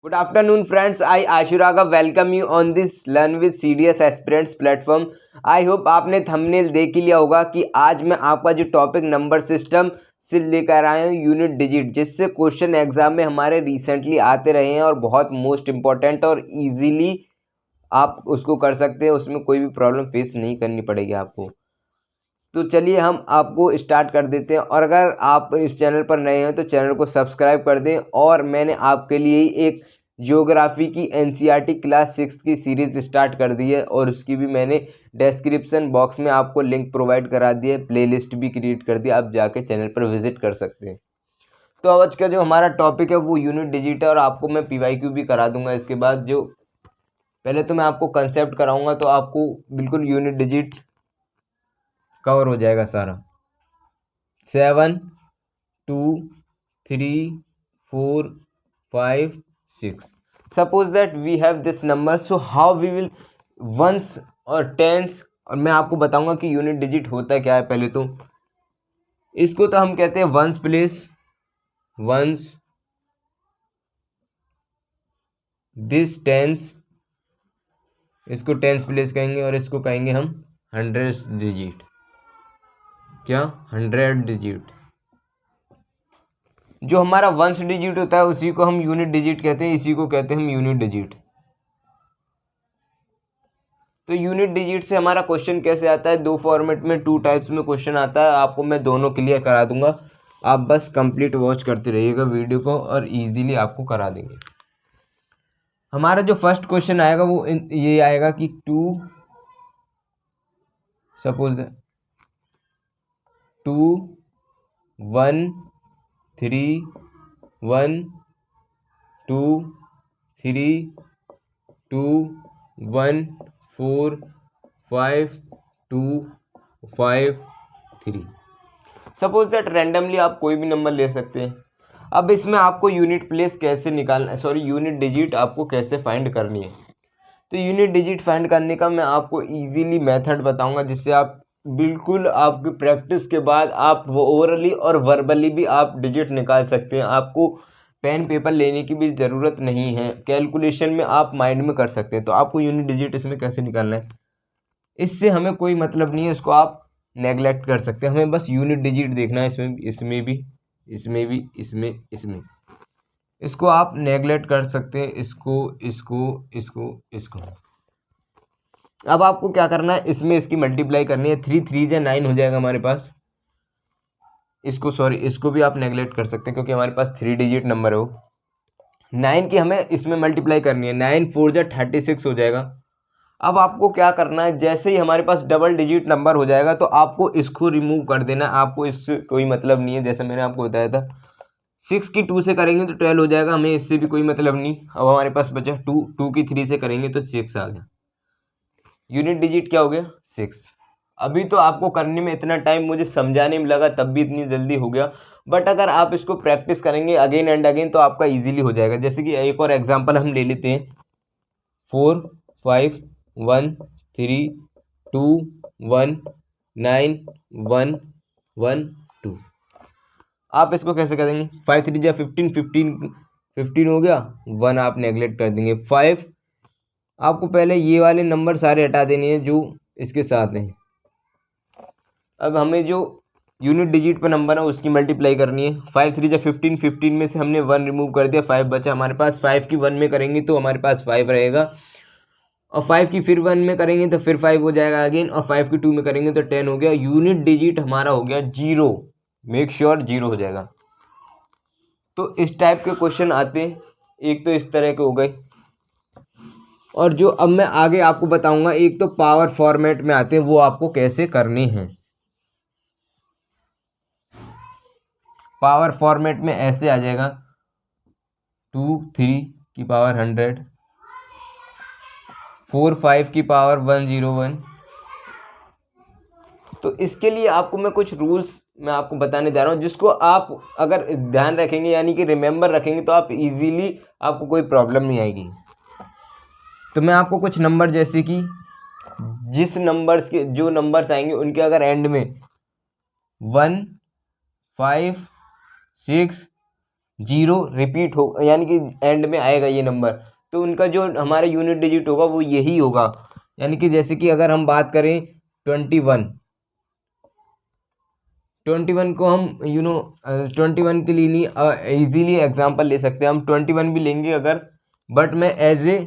Good afternoon, friends. I Ashuraga welcome you on this Learn with CDS Aspirants platform. I hope आपने thumbnail देख ही लिया होगा कि आज मैं आपका जो टॉपिक नंबर सिस्टम से लेकर आया हूँ यूनिट डिजिट, जिससे क्वेश्चन एग्जाम में हमारे रिसेंटली आते रहे हैं और बहुत मोस्ट इम्पॉर्टेंट और इजीली आप उसको कर सकते हैं। उसमें कोई भी प्रॉब्लम फेस नहीं करनी पड़ेगी आपको। तो चलिए हम आपको स्टार्ट कर देते हैं। और अगर आप इस चैनल पर नए हैं तो चैनल को सब्सक्राइब कर दें। और मैंने आपके लिए एक ज्योग्राफी की एनसीईआरटी क्लास 6 की सीरीज़ स्टार्ट कर दी है और उसकी भी मैंने डिस्क्रिप्शन बॉक्स में आपको लिंक प्रोवाइड करा दिया है, प्लेलिस्ट भी क्रिएट कर दिया, आप जाके चैनल पर विजिट कर सकते हैं। तो आज का जो हमारा टॉपिक है वो यूनिट डिजिट है और आपको मैं पीवाईक्यू भी करा दूंगा इसके बाद। जो पहले तो मैं आपको कंसेप्ट कराऊंगा तो आपको बिल्कुल यूनिट डिजिट कवर हो जाएगा सारा। 7 2 3 4 5 6. Suppose that we have this number, so how we will ones और टेंस। और मैं आपको बताऊंगा कि यूनिट डिजिट होता क्या है। पहले तो इसको तो हम कहते हैं once place, once, this tense, इसको टेंस प्लेस कहेंगे और इसको कहेंगे हम 100 डिजिट। क्या 100 डिजिट। जो हमारा वंस डिजिट होता है उसी को हम यूनिट डिजिट कहते हैं, इसी को कहते हैं हम यूनिट डिजिट। तो यूनिट डिजिट से हमारा क्वेश्चन कैसे आता है, दो फॉर्मेट में, टू टाइप्स में क्वेश्चन आता है। आपको मैं दोनों क्लियर करा दूंगा, आप बस कंप्लीट वॉच करते रहिएगा वीडियो को और इजीली आपको करा देंगे। हमारा जो फर्स्ट क्वेश्चन आएगा वो ये आएगा कि 2 सपोज 2 1 3 1 2 3 2 1 4 5 2 5 3। सपोज दैट रैंडमली आप कोई भी नंबर ले सकते हैं। अब इसमें आपको यूनिट प्लेस कैसे निकालना है, सॉरी यूनिट डिजिट आपको कैसे फाइंड करनी है। तो यूनिट डिजिट फाइंड करने का मैं आपको इजीली मेथड बताऊंगा, जिससे आप बिल्कुल आपकी प्रैक्टिस के बाद आप वो ओरली और वर्बली भी आप डिजिट निकाल सकते हैं। आपको पेन पेपर लेने की भी ज़रूरत नहीं है, कैलकुलेशन में आप माइंड में कर सकते हैं। तो आपको यूनिट डिजिट इसमें कैसे निकालना है, इससे हमें कोई मतलब नहीं है, इसको आप नेगलेक्ट कर सकते हैं। हमें बस यूनिट डिजिट देखना है, इसमें भी, इसमें भी, इसमें भी, इसमें इसको आप नेगलेक्ट कर सकते हैं, इसको इसको इसको इसको। अब आपको क्या करना है, इसमें इसकी मल्टीप्लाई करनी है। 3 3 या 9 हो जाएगा हमारे पास। इसको सॉरी इसको भी आप नेगलेक्ट कर सकते हैं क्योंकि हमारे पास 3 डिजिट नंबर है वो। 9 की हमें इसमें मल्टीप्लाई करनी है, 9 4 जा 36 हो जाएगा। अब आपको क्या करना है, जैसे ही हमारे पास डबल डिजिट नंबर हो जाएगा तो आपको इसको रिमूव कर देना। आपको इससे कोई मतलब नहीं है, जैसे मैंने आपको बताया था। 6 की 2 से करेंगे तो 12 हो जाएगा, हमें इससे भी कोई मतलब नहीं। अब हमारे पास बचा 2, 2 की 3 से करेंगे तो 6 आ गया। यूनिट डिजिट क्या हो गया, 6। अभी तो आपको करने में इतना टाइम मुझे समझाने में लगा, तब भी इतनी जल्दी हो गया। बट अगर आप इसको प्रैक्टिस करेंगे अगेन एंड अगेन तो आपका इजीली हो जाएगा। जैसे कि एक और एग्जांपल हम ले लेते हैं, 4 5 1 3 2 1 9 1 1 2। आप इसको कैसे करेंगे, 5 3 जा 15 15 हो गया, 1 आप नेगलेक्ट कर देंगे। 5 आपको पहले ये वाले नंबर सारे हटा देने हैं जो इसके साथ हैं। अब हमें जो यूनिट डिजिट पर नंबर है उसकी मल्टीप्लाई करनी है। 5 3 जा 15 15 में से हमने 1 रिमूव कर दिया, 5 बचा हमारे पास। 5 की 1 में करेंगे तो हमारे पास 5 रहेगा, और 5 की फिर 1 में करेंगे तो फिर 5 हो जाएगा अगेन, और 5 की 2 में करेंगे तो 10 हो गया। यूनिट डिजिट हमारा हो गया 0। मेक श्योर 0 हो जाएगा। तो इस टाइप के क्वेश्चन आते हैं, एक तो इस तरह के हो गए। और जो अब मैं आगे आपको बताऊंगा, एक तो पावर फॉर्मेट में आते हैं, वो आपको कैसे करने हैं। पावर फॉर्मेट में ऐसे आ जाएगा 2 3 की पावर 100, 4 5 की पावर 101। तो इसके लिए आपको मैं कुछ रूल्स मैं आपको बताने जा रहा हूँ, जिसको आप अगर ध्यान रखेंगे यानी कि रिमेंबर रखेंगे तो आप इजीली, आपको कोई प्रॉब्लम नहीं आएगी। तो मैं आपको कुछ नंबर, जैसे कि जिस नंबर्स के जो नंबर्स आएंगे उनके अगर एंड में 1 5 6 जीरो रिपीट हो, यानी कि एंड में आएगा ये नंबर, तो उनका जो हमारा यूनिट डिजिट होगा वो यही होगा। यानी कि जैसे कि अगर हम बात करें 21 को हम 21 के लिए नहीं इजीली एग्जांपल ले सकते हैं हम, 21 भी लेंगे अगर, बट मैं एज ए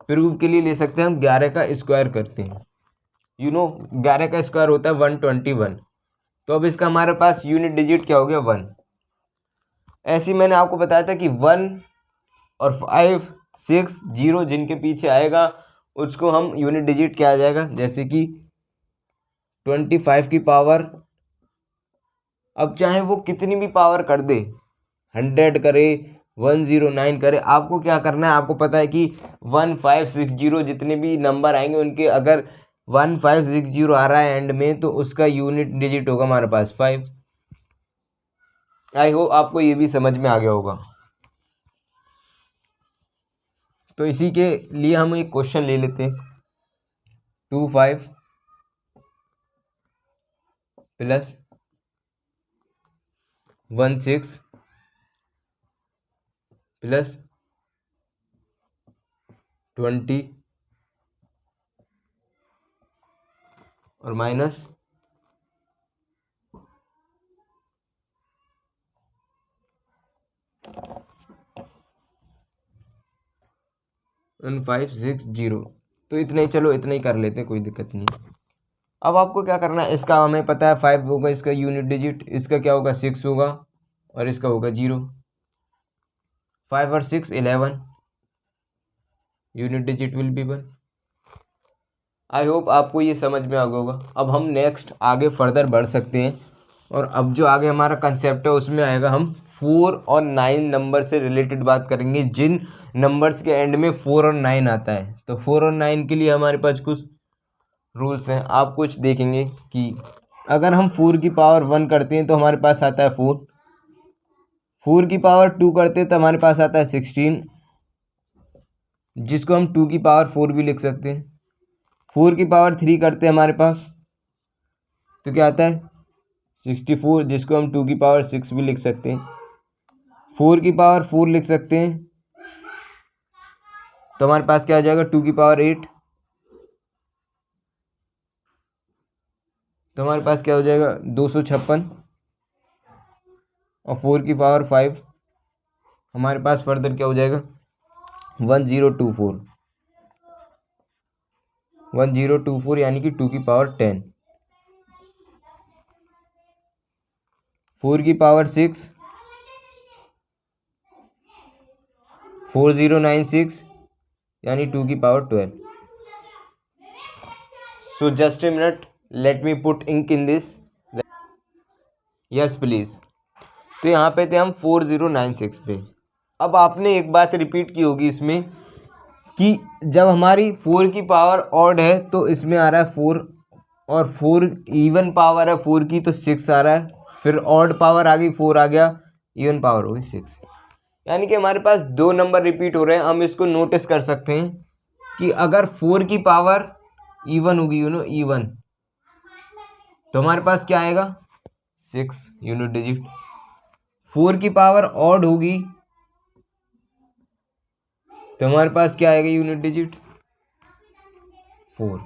प्रूफ के लिए ले सकते हैं हम 11 का स्क्वायर करते हैं, 11 का स्क्वायर होता है 121। तो अब इसका हमारे पास यूनिट डिजिट क्या हो गया 1। ऐसे ही मैंने आपको बताया था कि 1 और 5 6 0 जिनके पीछे आएगा उसको हम यूनिट डिजिट क्या आ जाएगा, जैसे कि 25 की पावर, अब चाहे वो कितनी भी पावर कर दे, 100 करे 109 करे, आपको क्या करना है, आपको पता है कि 1560 जितने भी नंबर आएंगे उनके अगर 1560 आ रहा है एंड में, तो उसका यूनिट डिजिट होगा हमारे पास 5। आई होप आपको ये भी समझ में आ गया होगा। तो इसी के लिए हम एक क्वेश्चन ले लेते हैं, 25 प्लस 16 प्लस 20 और माइनस 1560। तो इतना ही, चलो इतना ही कर लेते हैं, कोई दिक्कत नहीं। अब आपको क्या करना है, इसका हमें पता है 5 होगा इसका यूनिट डिजिट, इसका क्या होगा 6 होगा और इसका होगा 0। 5 और 6 11, unit digit will be 1। I hope आपको ये समझ में आ गया होगा। अब हम नेक्स्ट आगे फर्दर बढ़ सकते हैं, और अब जो आगे हमारा कंसेप्ट है उसमें आएगा हम 4 और 9 नंबर से रिलेटेड बात करेंगे, जिन नंबर्स के एंड में 4 और 9 आता है। तो 4 और 9 के लिए हमारे पास कुछ रूल्स हैं। आप कुछ देखेंगे कि अगर हम 4 की पावर 1 करते हैं तो हमारे पास आता है 4, 4 की पावर 2 करते हैं तो हमारे पास आता है 16, जिसको हम 2 की पावर 4 भी लिख सकते हैं। 4 की पावर 3 करते हैं हमारे पास, तो क्या आता है 64, जिसको हम 2 की पावर 6 भी लिख सकते हैं। 4 की पावर 4 लिख सकते हैं, तो हमारे पास क्या आ जाएगा 2 की पावर 8, तो हमारे पास क्या हो जाएगा 256, और 4 की पावर 5 हमारे पास फर्दर क्या हो जाएगा 1024, 1024 यानी कि 2 की पावर 10। 4 की पावर 6 4096 यानी 2 की power 12। So just a minute, let me put ink in this. Yes please. तो यहाँ पे थे हम 4096 पे। अब आपने एक बात रिपीट की होगी इसमें कि जब हमारी 4 की पावर ऑड है तो इसमें आ रहा है 4, और 4 इवन पावर है 4 की तो 6 आ रहा है, फिर ऑड पावर आ गई 4 आ गया, इवन पावर हो गई 6। यानी कि हमारे पास दो नंबर रिपीट हो रहे हैं। हम इसको नोटिस कर सकते हैं कि अगर 4 की पावर इवन होगी, इवन, तो हमारे पास क्या आएगा 6 यूनिट डिजिट। 4 की पावर ऑड होगी तो हमारे पास क्या आएगा यूनिट डिजिट 4।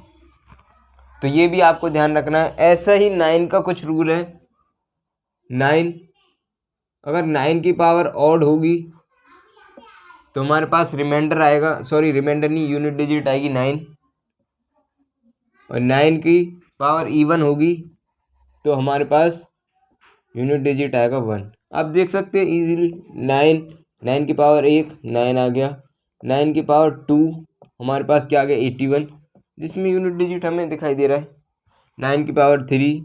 तो ये भी आपको ध्यान रखना है। ऐसा ही 9 का कुछ रूल है। 9, अगर 9 की पावर ऑड होगी तो हमारे पास रिमाइंडर आएगा, सॉरी रिमाइंडर नहीं, यूनिट डिजिट आएगी 9, और 9 की पावर इवन होगी तो हमारे पास यूनिट डिजिट आएगा 1। आप देख सकते हैं इजीली, 9 की पावर 1 9 आ गया, 9 की पावर 2 हमारे पास क्या आ गया 81, जिसमें यूनिट डिजिट हमें दिखाई दे रहा है। 9 की पावर 3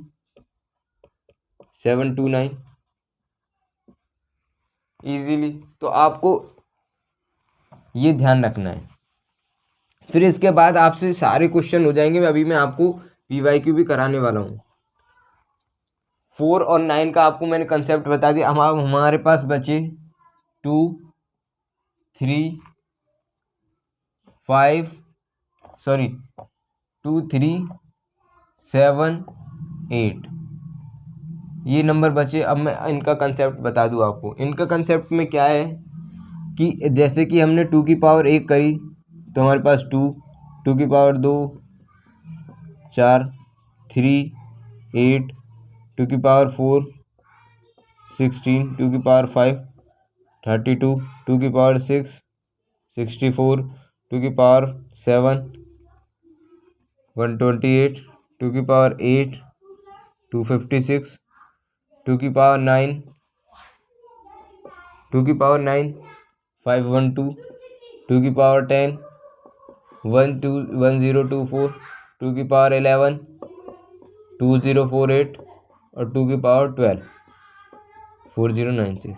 729 इजीली। तो आपको ये ध्यान रखना है। फिर इसके बाद आपसे सारे क्वेश्चन हो जाएंगे। अभी मैं आपको PYQ भी कराने वाला हूँ। 4 और 9 का आपको मैंने कंसेप्ट बता दिया। हमारे पास बचे 2 3 5 सॉरी 2 3 7 8। ये नंबर बचे। अब मैं इनका कंसेप्ट बता दूँ आपको। इनका कंसेप्ट में क्या है कि जैसे कि हमने 2 की पावर 1 करी तो हमारे पास 2, 2 की पावर 2 4, 3 8, 2 की पावर 4 16, 2 की पावर 5 32, 2 की पावर 6 64, 2 की पावर 7 128, 2 की पावर 8 256, 2 की पावर 9 2 की पावर 9 512, 2 की पावर 10 1024, 2 की पावर 11 2048 और 2 की पावर 12 4096।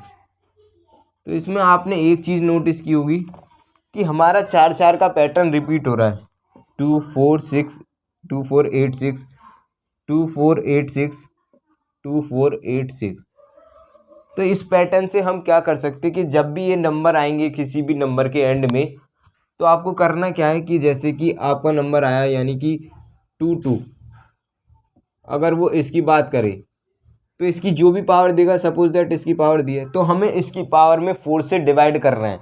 तो इसमें आपने एक चीज़ नोटिस की होगी कि हमारा 4 का पैटर्न रिपीट हो रहा है। 2486 2486 2486 2486। तो इस पैटर्न से हम क्या कर सकते हैं कि जब भी ये नंबर आएंगे किसी भी नंबर के एंड में, तो आपको करना क्या है कि जैसे कि आपका नंबर आया यानी कि 22, अगर वो इसकी बात करे तो इसकी जो भी पावर देगा, सपोज दैट इसकी पावर दी है, तो हमें इसकी पावर में 4 से डिवाइड करना है।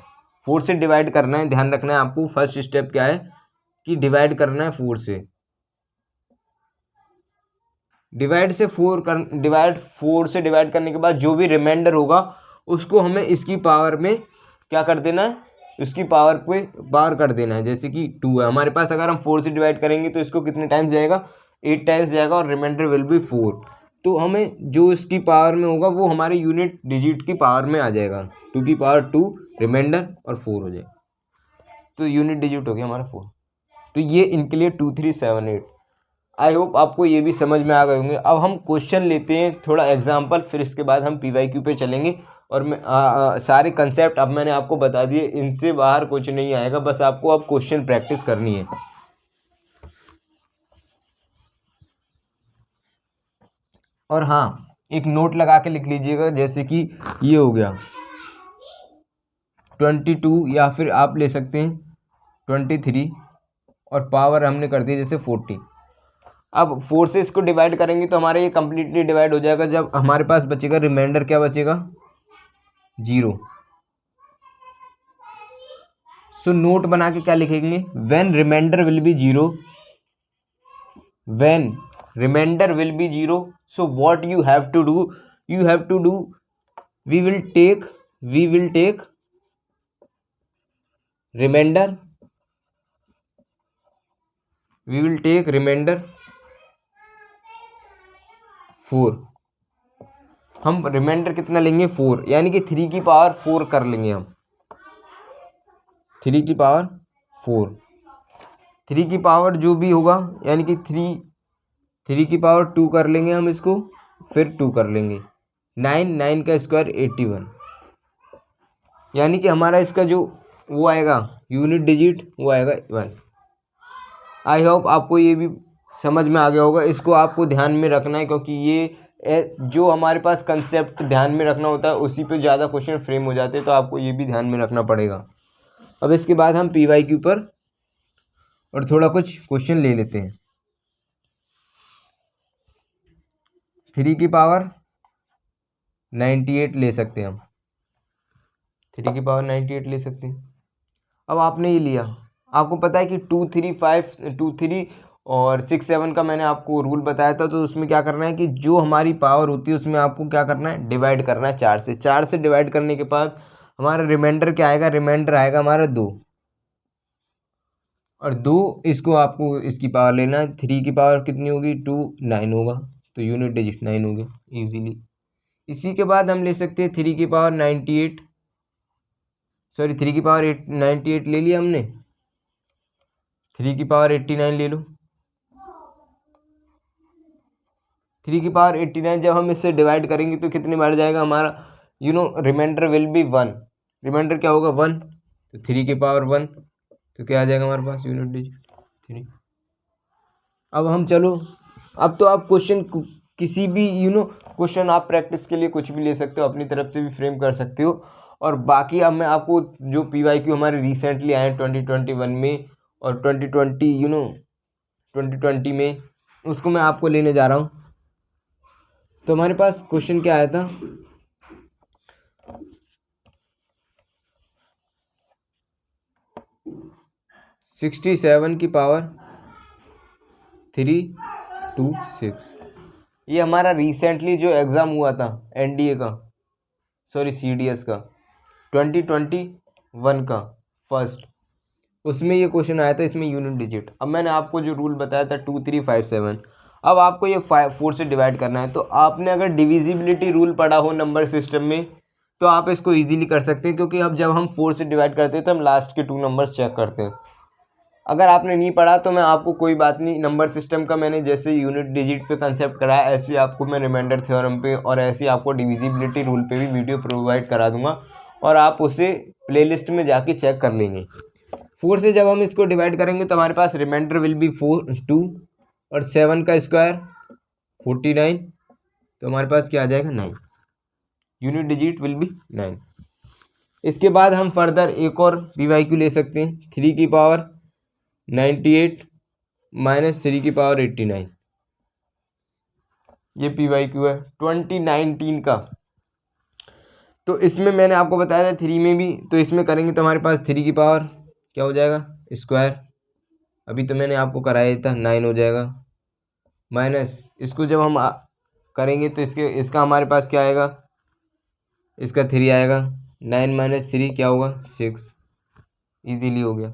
4 से डिवाइड करना है, ध्यान रखना है आपको। फर्स्ट स्टेप क्या है कि डिवाइड करना है 4 से। डिवाइड 4 से डिवाइड करने के बाद जो भी रिमाइंडर होगा उसको हमें इसकी पावर में क्या कर देना है, इसकी पावर पे पार कर देना है। जैसे कि 2 है हमारे पास, अगर हम 4 से डिवाइड करेंगे तो इसको कितने टाइम्स जाएगा, 8 टाइम्स जाएगा और रिमाइंडर विल बी 4। तो हमें जो इसकी पावर में होगा वो हमारे यूनिट डिजिट की पावर में आ जाएगा। 2 की पावर 2 रिमाइंडर और 4 हो जाएगा, तो यूनिट डिजिट हो गया हमारा 4। तो ये इनके लिए 2378। आई होप आपको ये भी समझ में आ गए होंगे। अब हम क्वेश्चन लेते हैं थोड़ा एग्जाम्पल, फिर इसके बाद हम PYQ पे चलेंगे। और मैं सारे कंसेप्ट अब मैंने आपको बता दिए, इनसे बाहर कुछ नहीं आएगा, बस आपको अब क्वेश्चन प्रैक्टिस करनी है। और हाँ, एक नोट लगा के लिख लीजिएगा, जैसे कि ये हो गया 22 या फिर आप ले सकते हैं 23 और पावर हमने कर दी जैसे 40। अब 4 से इसको डिवाइड करेंगे तो हमारे ये कम्प्लीटली डिवाइड हो जाएगा। जब हमारे पास बचेगा रिमाइंडर, क्या बचेगा, 0। सो नोट बना के क्या लिखेंगे, when reminder will be 0, when reminder will be 0, so what you have to do, you have to do, we will take remainder, remainder 4। हम रिमाइंडर कितना लेंगे, 4, यानी कि 3 की पावर 4 कर लेंगे हम। 3 की पावर 4, 3 की पावर जो भी होगा यानी कि 3 की पावर 2 कर लेंगे हम इसको, फिर 2 कर लेंगे। 9 का स्क्वायर 81, यानी कि हमारा इसका जो वो आएगा यूनिट डिजिट वो आएगा 1। आई होप आपको ये भी समझ में आ गया होगा। इसको आपको ध्यान में रखना है, क्योंकि ये जो हमारे पास कंसेप्ट ध्यान में रखना होता है उसी पे ज़्यादा क्वेश्चन फ्रेम हो जाते हैं, तो आपको ये भी ध्यान में रखना पड़ेगा। अब इसके बाद हम PYQ पर और थोड़ा कुछ क्वेश्चन ले लेते हैं। 3 की पावर 98 ले सकते हैं हम, 3 की पावर 98 ले सकते हैं। अब आपने ये लिया, आपको पता है कि 2 3 5 2 3 और 6 7 का मैंने आपको रूल बताया था। तो उसमें क्या करना है कि जो हमारी पावर होती है उसमें आपको क्या करना है, डिवाइड करना है 4 से। 4 से डिवाइड करने के बाद हमारा रिमाइंडर क्या आएगा, रिमाइंडर आएगा हमारा 2, और 2 इसको आपको इसकी पावर लेना है। 3 की पावर कितनी होगी, 2 9 होगा, तो यूनिट डिजिट 9 हो गया ईजीली। इसी के बाद हम ले सकते हैं 3 की पावर 98, सॉरी 3 की पावर 98 ले लिया हमने, 3 की पावर 89 ले लो। 3 की पावर 89 जब हम इससे डिवाइड करेंगे तो कितनी बार जाएगा हमारा, रिमाइंडर विल बी 1। रिमाइंडर क्या होगा, 1, तो 3 की पावर 1, तो क्या आ जाएगा हमारे पास, यूनिट डिजिट 3। अब हम चलो, अब तो आप क्वेश्चन किसी भी क्वेश्चन आप प्रैक्टिस के लिए कुछ भी ले सकते हो, अपनी तरफ से भी फ्रेम कर सकते हो। और बाकी अब मैं आपको जो PYQ हमारे रिसेंटली आए 2021 में और 2020 में, उसको मैं आपको लेने जा रहा हूँ। तो हमारे पास क्वेश्चन क्या आया था, 67 की पावर 326। ये हमारा रिसेंटली जो एग्ज़ाम हुआ था एनडीए का, सॉरी सीडीएस का 2021 का फर्स्ट, उसमें ये क्वेश्चन आया था। इसमें यूनिट डिजिट, अब मैंने आपको जो रूल बताया था 2357, अब आपको ये 4 से डिवाइड करना है। तो आपने अगर डिविजिबिलिटी रूल पढ़ा हो नंबर सिस्टम में तो आप इसको इजीली कर सकते हैं, क्योंकि अब जब हम 4 से डिवाइड करते हैं तो हम लास्ट के 2 नंबर्स चेक करते हैं। अगर आपने नहीं पढ़ा तो मैं आपको कोई बात नहीं, नंबर सिस्टम का मैंने जैसे यूनिट डिजिट पे कंसेप्ट कराया ऐसे ही आपको मैं रिमाइंडर थ्योरम पे और ऐसे ही आपको डिविजिबिलिटी रूल पे भी वीडियो प्रोवाइड करा दूंगा, और आप उसे प्लेलिस्ट में जाके चेक कर लेंगे। 4 से जब हम इसको डिवाइड करेंगे तो हमारे पास रिमाइंडर विल बी 2 और 7 का स्क्वायर 49, तो हमारे पास क्या आ जाएगा 9, यूनिट डिजिट विल बी 9। इसके बाद हम फर्दर एक और PYQ ले सकते हैं, 3 की पावर 98 माइनस 3 की पावर 89, ये PYQ है 2019 का। तो इसमें मैंने आपको बताया था 3 में भी, तो इसमें करेंगे तो हमारे पास 3 की पावर क्या हो जाएगा स्क्वायर, अभी तो मैंने आपको कराया था 9 हो जाएगा, माइनस इसको जब हम करेंगे तो इसका हमारे पास क्या आएगा, इसका 3 आएगा, 9 माइनस 3 क्या होगा 6, इजीली हो गया।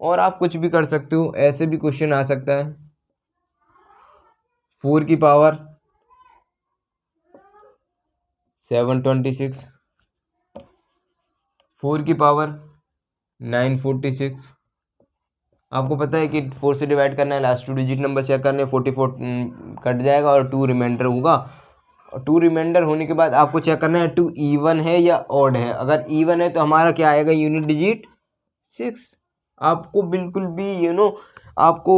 और आप कुछ भी कर सकते हो, ऐसे भी क्वेश्चन आ सकता है, 4 की पावर 726, 4 की पावर 946। आपको पता है कि 4 से डिवाइड करना है, लास्ट 2 डिजिट नंबर चेक करने, 44 कट जाएगा और 2 रिमाइंडर होगा, और 2 रिमाइंडर होने के बाद आपको चेक करना है 2 इवन है या ऑड है। अगर इवन है तो हमारा क्या आएगा यूनिट डिजिट 6। आपको बिल्कुल भी आपको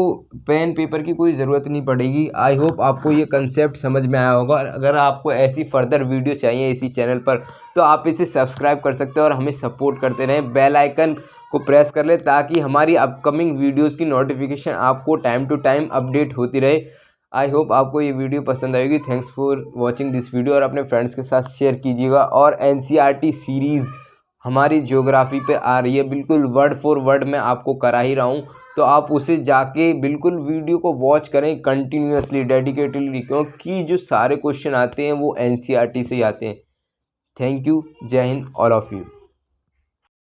पेन पेपर की कोई ज़रूरत नहीं पड़ेगी। आई होप आपको ये कंसेप्ट समझ में आया होगा। अगर आपको ऐसी फर्दर वीडियो चाहिए इसी चैनल पर तो आप इसे सब्सक्राइब कर सकते हो और हमें सपोर्ट करते रहें, बेल आइकन को प्रेस कर ले ताकि हमारी अपकमिंग वीडियोस की नोटिफिकेशन आपको टाइम टू टाइम अपडेट होती रहे। आई होप आपको ये वीडियो पसंद आएगी। Thanks for watching this video, और अपने फ्रेंड्स के साथ शेयर कीजिएगा। और NCERT सीरीज़ हमारी ज्योग्राफी पे आ रही है, बिल्कुल वर्ड फॉर वर्ड मैं आपको करा ही रहा हूँ, तो आप उसे जाके बिल्कुल वीडियो को वॉच करें कंटिन्यूअसली डेडिकेटेडली, क्योंकि जो सारे क्वेश्चन आते हैं वो NCERT से ही आते हैं। थैंक यू, जय हिंद ऑल ऑफ यू।